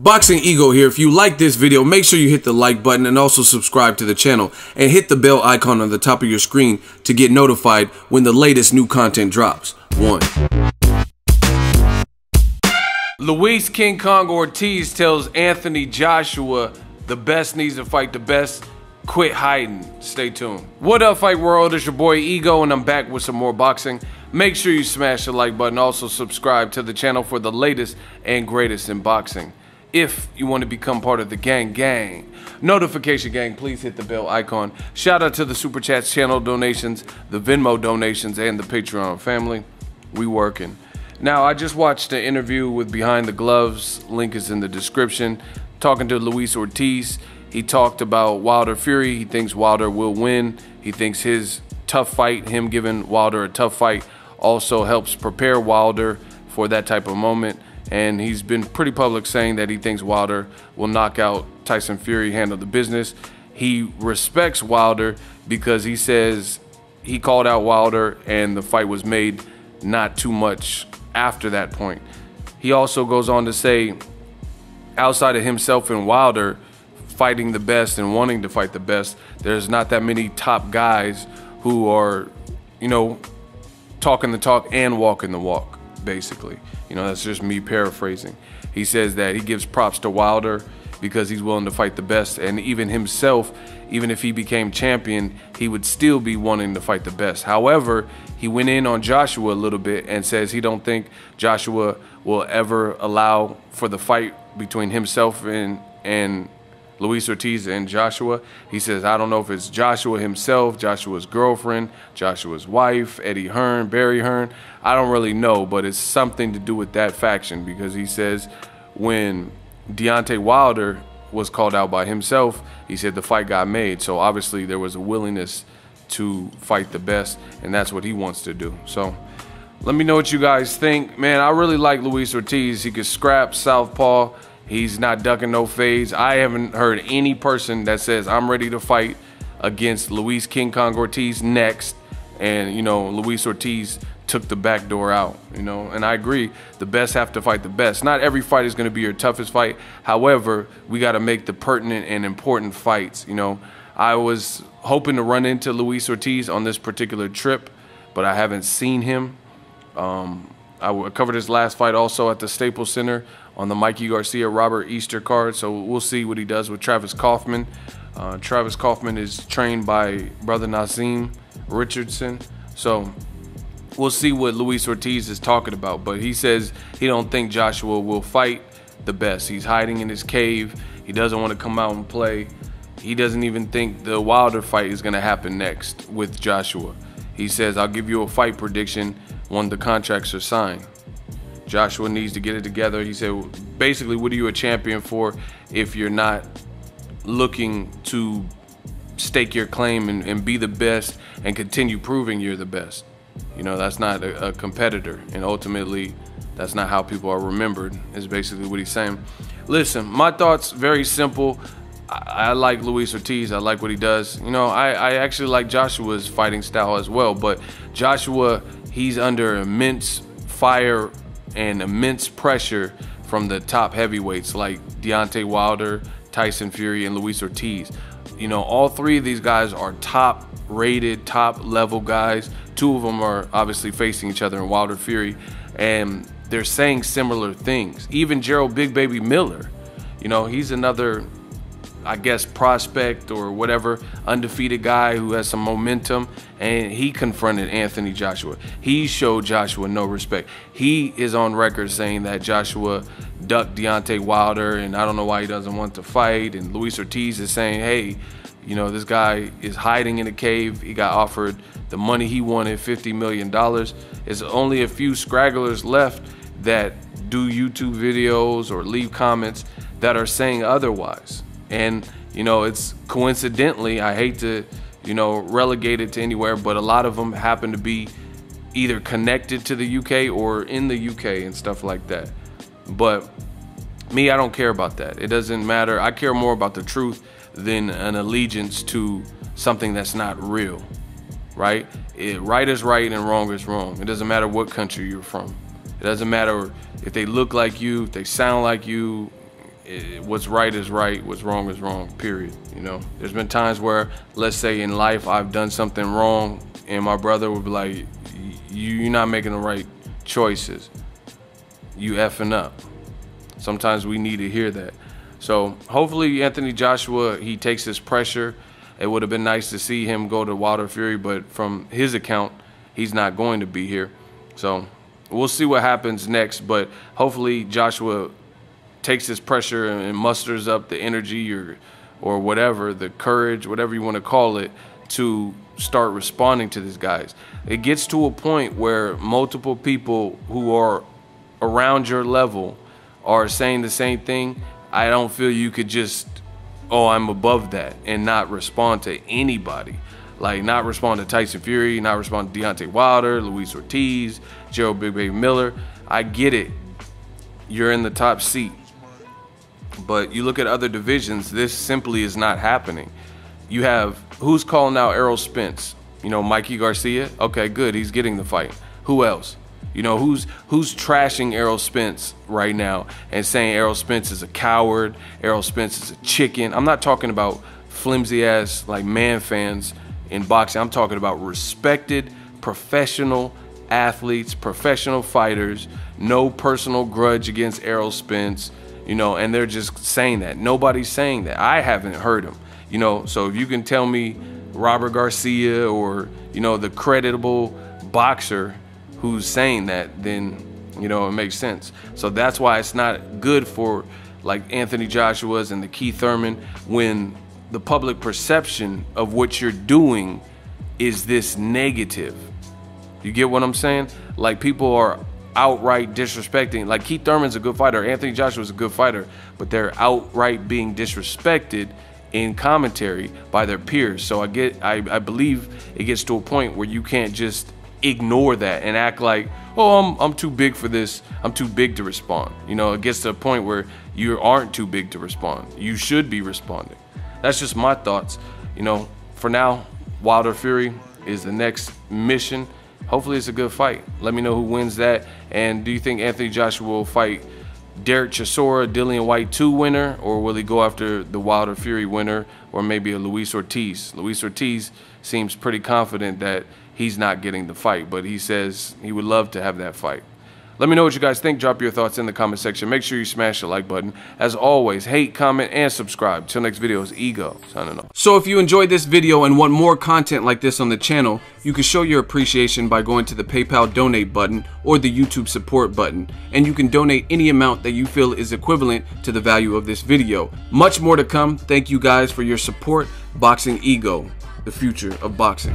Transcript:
Boxingego here. If you like this video, make sure you hit the like button and also subscribe to the channel and hit the bell icon on the top of your screen to get notified when the latest new content drops. 1. Luis King Kong Ortiz tells Anthony Joshua the best needs to fight the best. Quit hiding. Stay tuned. What up, Fight World? It's your boy Ego, and I'm back with some more boxing. Make sure you smash the like button. Also subscribe to the channel for the latest and greatest in boxing. If you want to become part of the gang, notification gang, please hit the bell icon. Shout out to the Super Chats, channel donations, the Venmo donations, and the Patreon family. We working. Now, I just watched an interview with Behind the Gloves. Link is in the description. Talking to Luis Ortiz. He talked about Wilder Fury. He thinks Wilder will win. He thinks his tough fight, him giving Wilder a tough fight, also helps prepare Wilder for that type of moment. And he's been pretty public saying that he thinks Wilder will knock out Tyson Fury, handle the business. He respects Wilder because he says he called out Wilder and the fight was made not too much after that point. He also goes on to say, outside of himself and Wilder fighting the best and wanting to fight the best, there's not that many top guys who are, you know, talking the talk and walking the walk, basically. You know, that's just me paraphrasing. He says that he gives props to Wilder because he's willing to fight the best, and even himself, even if he became champion, he would still be wanting to fight the best. However, he went in on Joshua a little bit and says he don't think Joshua will ever allow for the fight between himself and Luis Ortiz and Joshua. He says, I don't know if it's Joshua himself, Joshua's girlfriend, Joshua's wife, Eddie Hearn, Barry Hearn. I don't really know, but it's something to do with that faction, because he says when Deontay Wilder was called out by himself, he said the fight got made. So obviously there was a willingness to fight the best, and that's what he wants to do. So let me know what you guys think. Man, I really like Luis Ortiz. He could scrap southpaw. He's not ducking no fades. I haven't heard any person that says I'm ready to fight against Luis King Kong Ortiz next. And, you know, Luis Ortiz took the back door out, you know, and I agree. The best have to fight the best. Not every fight is going to be your toughest fight. However, we got to make the pertinent and important fights. You know, I was hoping to run into Luis Ortiz on this particular trip, but I haven't seen him. I covered his last fight also at the Staples Center on the Mikey Garcia-Robert Easter card, so we'll see what he does with Travis Kaufman. Travis Kaufman is trained by brother Nazim Richardson, so we'll see what Luis Ortiz is talking about. But he says he don't think Joshua will fight the best. He's hiding in his cave. He doesn't want to come out and play. He doesn't even think the Wilder fight is going to happen next with Joshua. He says, I'll give you a fight prediction when the contracts are signed. Joshua needs to get it together. He said, basically, what are you a champion for if you're not looking to stake your claim and be the best and continue proving you're the best? You know, that's not a competitor, and ultimately, that's not how people are remembered, is basically what he's saying. Listen, my thoughts, very simple. I like Luis Ortiz. I like what he does. You know, I actually like Joshua's fighting style as well, but Joshua, he's under immense fire and immense pressure from the top heavyweights like Deontay Wilder, Tyson Fury, and Luis Ortiz. You know, all three of these guys are top rated, top level guys. Two of them are obviously facing each other in Wilder Fury, and they're saying similar things. Even Gerald Big Baby Miller, you know, he's another, I guess, prospect or whatever, undefeated guy who has some momentum, and he confronted Anthony Joshua. He showed Joshua no respect. He is on record saying that Joshua ducked Deontay Wilder, and I don't know why he doesn't want to fight. And Luis Ortiz is saying, hey, you know, this guy is hiding in a cave. He got offered the money he wanted, $50 million. There's only a few scragglers left that do YouTube videos or leave comments that are saying otherwise. And, you know, it's coincidentally, I hate to, you know, relegate it to anywhere, but a lot of them happen to be either connected to the UK or in the UK and stuff like that. But me, I don't care about that. It doesn't matter. I care more about the truth than an allegiance to something that's not real, right? Right is right and wrong is wrong. It doesn't matter what country you're from. It doesn't matter if they look like you, if they sound like you, what's right is right, what's wrong is wrong, period. You know, there's been times where, let's say in life, I've done something wrong, and my brother would be like, you're not making the right choices. You effing up. Sometimes we need to hear that. So hopefully Anthony Joshua, he takes his pressure. It would have been nice to see him go to Wilder Fury, but from his account, he's not going to be here. So we'll see what happens next, but hopefully Joshua takes his pressure and musters up the energy or whatever, the courage, whatever you want to call it, to start responding to these guys. It gets to a point where multiple people who are around your level are saying the same thing. I don't feel you could just, oh, I'm above that, and not respond to anybody. Like, not respond to Tyson Fury, not respond to Deontay Wilder, Luis Ortiz, Gerald Big Baby Miller. I get it. You're in the top seat. But you look at other divisions, this simply is not happening. You have, who's calling out Errol Spence? You know, Mikey Garcia? Okay, good, he's getting the fight. Who else? You know, who's trashing Errol Spence right now and saying Errol Spence is a coward, Errol Spence is a chicken? I'm not talking about flimsy ass like man fans in boxing. I'm talking about respected professional athletes, professional fighters, no personal grudge against Errol Spence, you know, and they're just saying that. Nobody's saying that. I haven't heard them, you know. So if you can tell me Robert Garcia or, you know, the creditable boxer who's saying that, then, you know, it makes sense. So that's why it's not good for like Anthony Joshua's and the Keith Thurman when the public perception of what you're doing is this negative. You get what I'm saying? Like, people are outright disrespecting. Like, Keith Thurman's a good fighter, Anthony Joshua's a good fighter, but they're outright being disrespected in commentary by their peers. So I believe it gets to a point where you can't just ignore that and act like, oh, I'm too big for this, I'm too big to respond. You know, it gets to a point where you aren't too big to respond. You should be responding. That's just my thoughts. You know, for now, Wilder Fury is the next mission. Hopefully it's a good fight. Let me know who wins that. And do you think Anthony Joshua will fight Derek Chisora, Dillian White 2 winner, or will he go after the Wilder Fury winner, or maybe a Luis Ortiz? Luis Ortiz seems pretty confident that he's not getting the fight, but he says he would love to have that fight. Let me know what you guys think. Drop your thoughts in the comment section. Make sure you smash the like button. As always, hate, comment, and subscribe. Till next video, is Ego signing off. So if you enjoyed this video and want more content like this on the channel, you can show your appreciation by going to the PayPal donate button or the YouTube support button. And you can donate any amount that you feel is equivalent to the value of this video. Much more to come. Thank you guys for your support. Boxingego, the future of boxing.